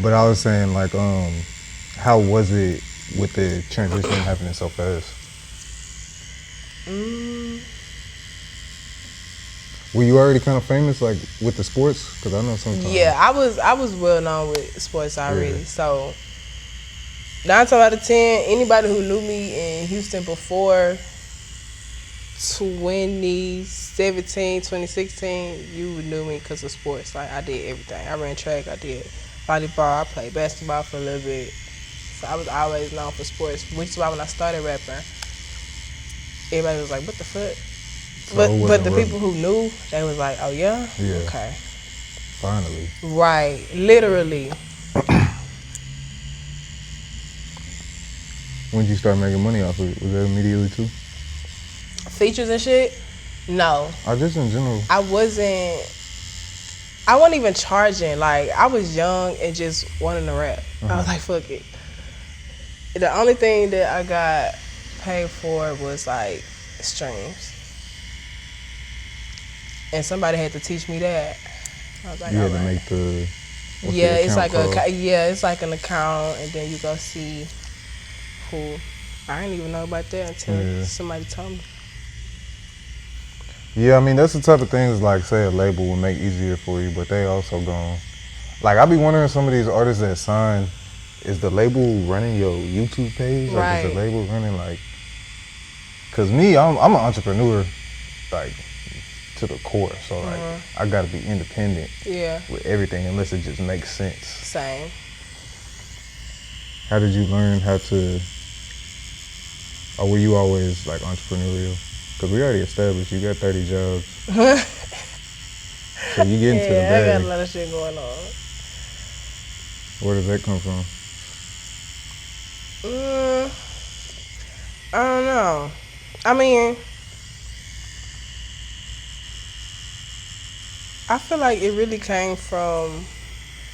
But I was saying, like, how was it with the transition happening so fast? Were you already kind of famous, like, with the sports? Because I know sometimes. Yeah, I was well known with sports already. Yeah. So 9 times out of 10, anybody who knew me in Houston before 2017, 2016, you knew me because of sports. Like, I did everything. I ran track, I did volleyball, I played basketball for a little bit. So I was always known for sports, which is why when I started rapping, everybody was like, what the fuck? So but the people who knew, they was like, oh yeah? Yeah. Okay. Finally. Right. Literally. When did you start making money off of it? Was that immediately too? Features and shit? No. Just in general. I wasn't even charging. Like, I was young and just wanting to rap. I was like, fuck it. The only thing that I got paid for was like streams. And somebody had to teach me that. I was like, you had to make the it's like it's like an account, and then you go see who. I didn't even know about that until somebody told me. Yeah, I mean, that's the type of things, like, say a label would make easier for you, but they also gone. Like, I be wondering, some of these artists that sign, is the label running your YouTube page? Like, right. Is the label running, like, because me, I'm an entrepreneur, like, to the core, so like I gotta be independent with everything unless it just makes sense. Same. How did you learn how to, or were you always like entrepreneurial? Because we already established you got 30 jobs. So you get into the bag. I got a lot of shit going on. Where does that come from? I don't know. I mean, I feel like it really came from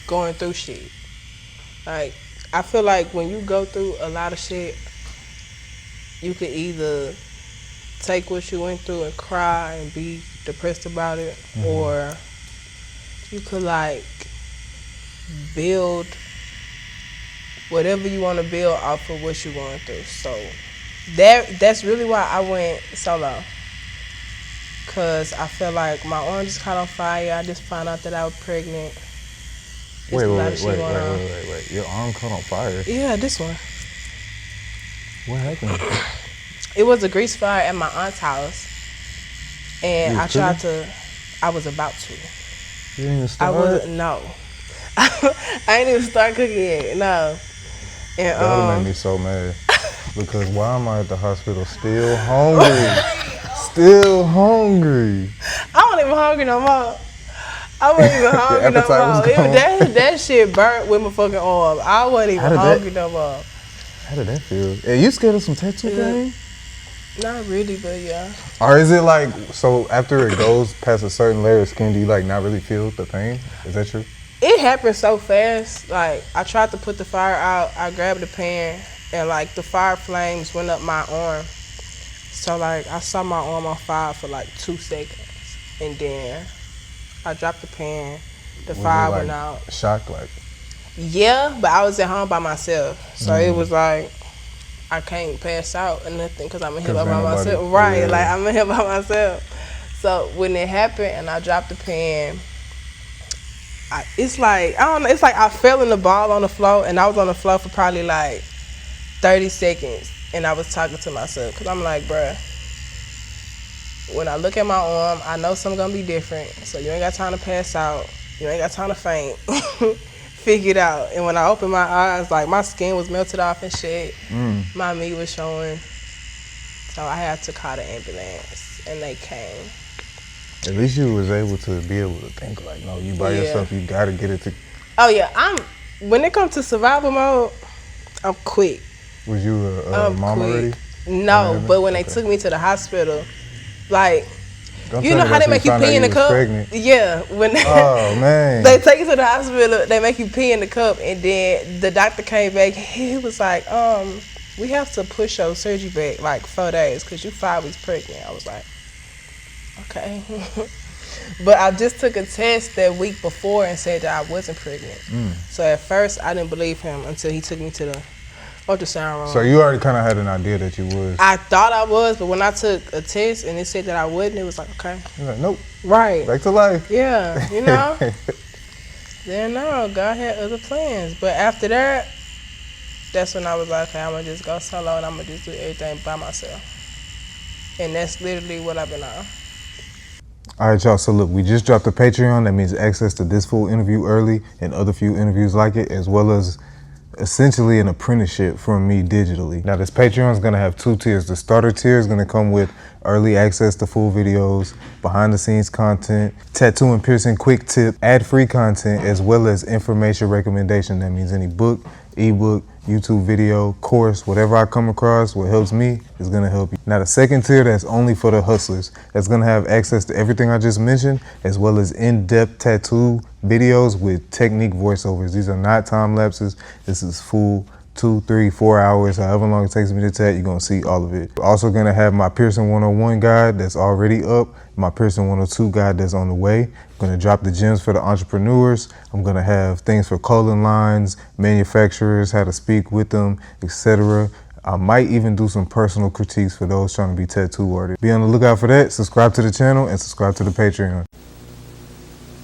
going through shit. Like, I feel like when you go through a lot of shit, you could either take what you went through and cry and be depressed about it, or you could, like, build whatever you want to build off of what you're going through. So that's really why I went solo. Because I feel like my arm just caught on fire. I just found out that I was pregnant. Wait. Your arm caught on fire? Yeah, this one. What happened? It was a grease fire at my aunt's house. And I tried to, I was about to. You didn't even start? No. I didn't even start cooking yet, no. And, that would make me so mad. Because why am I at the hospital still hungry? Still hungry. I wasn't even hungry no more. I wasn't even hungry no more. That shit burnt with my fucking arm. I wasn't even hungry no more. How did that feel? Are you scared of some tattoo pain? Not really, but yeah. Or is it like, so after it goes past a certain layer of skin, do you like not really feel the pain? Is that true? It happened so fast. Like, I tried to put the fire out. I grabbed the pan, and like the fire flames went up my arm. So like I saw my arm on fire for like 2 seconds, and then I dropped the pan. The fire went out. Shocked, like? Yeah, but I was at home by myself, so it was like I can't pass out or nothing because I'm in here by myself. Right, like I'm in here by myself. So when it happened and I dropped the pan, it's like, I don't know, it's like I fell in the ball on the floor, and I was on the floor for probably like 30 seconds, and I was talking to myself because I'm like, bruh, when I look at my arm, I know something's gonna be different, so you ain't got time to pass out, you ain't got time to faint. Figure it out. And when I opened my eyes, like my skin was melted off and shit. My meat was showing. So I had to call the ambulance, and they came. At least you was able to think like, no, you by yourself, you gotta get it to. Oh yeah, when it comes to survival mode, I'm quick. Was you a mom already? No, but when they took me to the hospital, like, you know how they make you pee in the cup? Pregnant. Yeah. When oh man. They take you to the hospital, they make you pee in the cup, and then the doctor came back. He was like, we have to push your surgery back like 4 days because you 5 weeks pregnant. I was like, okay. But I just took a test that week before and said that I wasn't pregnant. So at first, I didn't believe him until he took me to the ultrasound room. So you already kind of had an idea that you was? I thought I was, but when I took a test and it said that I wasn't, it was like, okay. You're like, nope. Right. Back to life. Yeah, you know. Then no, God had other plans. But after that, that's when I was like, okay, I'm going to just go solo and I'm going to just do everything by myself. And that's literally what I've been on. All right, y'all. So look, we just dropped the Patreon. That means access to this full interview early and other few interviews like it, as well as essentially an apprenticeship from me digitally. Now this Patreon is gonna have 2 tiers. The starter tier is gonna come with early access to full videos, behind the scenes content, tattoo and piercing quick tip, ad-free content, as well as information recommendation. That means any book, ebook, YouTube video, course, whatever I come across, what helps me is gonna help you. Now the second tier, that's only for the hustlers. That's gonna have access to everything I just mentioned, as well as in-depth tattoo videos with technique voiceovers. These are not time lapses. This is full 2, 3, 4 hours, however long it takes me to tat, you're gonna see all of it. We're also gonna have my Piercing 101 guide that's already up, my Piercing 102 guide that's on the way. I'm gonna drop the gems for the entrepreneurs. I'm gonna have things for clothing lines, manufacturers, how to speak with them, etc. I might even do some personal critiques for those trying to be tattoo artists. Be on the lookout for that. Subscribe to the channel and subscribe to the Patreon.